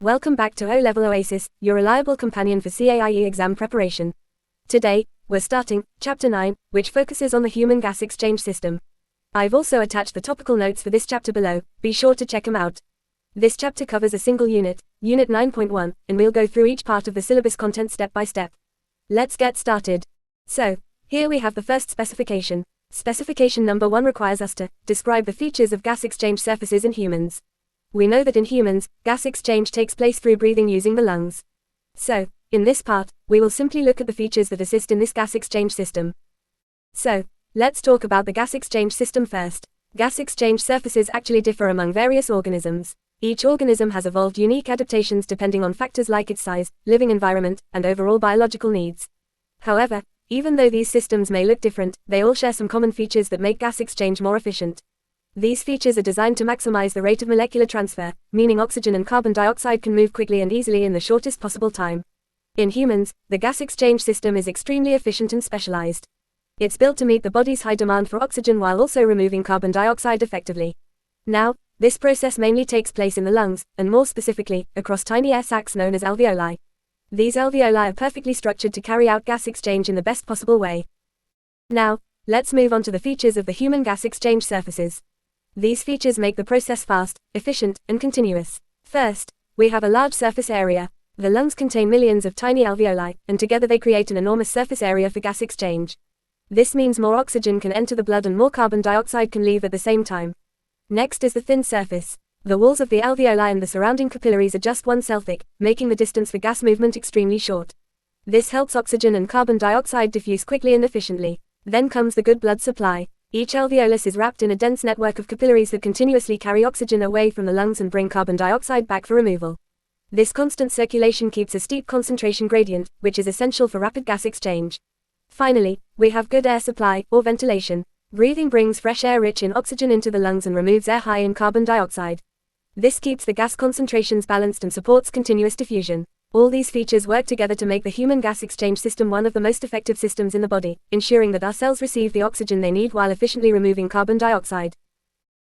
Welcome back to O-Level Oasis, your reliable companion for CAIE exam preparation. Today, we're starting Chapter 9, which focuses on the human gas exchange system. I've also attached the topical notes for this chapter below, be sure to check them out. This chapter covers a single unit, Unit 9.1, and we'll go through each part of the syllabus content step by step. Let's get started. So, here we have the first specification. Specification number 1 requires us to describe the features of gas exchange surfaces in humans. We know that in humans, gas exchange takes place through breathing using the lungs. So, in this part, we will simply look at the features that assist in this gas exchange system. So, let's talk about the gas exchange system first. Gas exchange surfaces actually differ among various organisms. Each organism has evolved unique adaptations depending on factors like its size, living environment, and overall biological needs. However, even though these systems may look different, they all share some common features that make gas exchange more efficient. These features are designed to maximize the rate of molecular transfer, meaning oxygen and carbon dioxide can move quickly and easily in the shortest possible time. In humans, the gas exchange system is extremely efficient and specialized. It's built to meet the body's high demand for oxygen while also removing carbon dioxide effectively. Now, this process mainly takes place in the lungs, and more specifically, across tiny air sacs known as alveoli. These alveoli are perfectly structured to carry out gas exchange in the best possible way. Now, let's move on to the features of the human gas exchange surfaces. These features make the process fast, efficient, and continuous. First, we have a large surface area. The lungs contain millions of tiny alveoli, and together they create an enormous surface area for gas exchange. This means more oxygen can enter the blood and more carbon dioxide can leave at the same time. Next is the thin surface. The walls of the alveoli and the surrounding capillaries are just 1 cell thick, making the distance for gas movement extremely short. This helps oxygen and carbon dioxide diffuse quickly and efficiently. Then comes the good blood supply. Each alveolus is wrapped in a dense network of capillaries that continuously carry oxygen away from the lungs and bring carbon dioxide back for removal. This constant circulation keeps a steep concentration gradient, which is essential for rapid gas exchange. Finally, we have good air supply, or ventilation. Breathing brings fresh air rich in oxygen into the lungs and removes air high in carbon dioxide. This keeps the gas concentrations balanced and supports continuous diffusion. All these features work together to make the human gas exchange system one of the most effective systems in the body, ensuring that our cells receive the oxygen they need while efficiently removing carbon dioxide.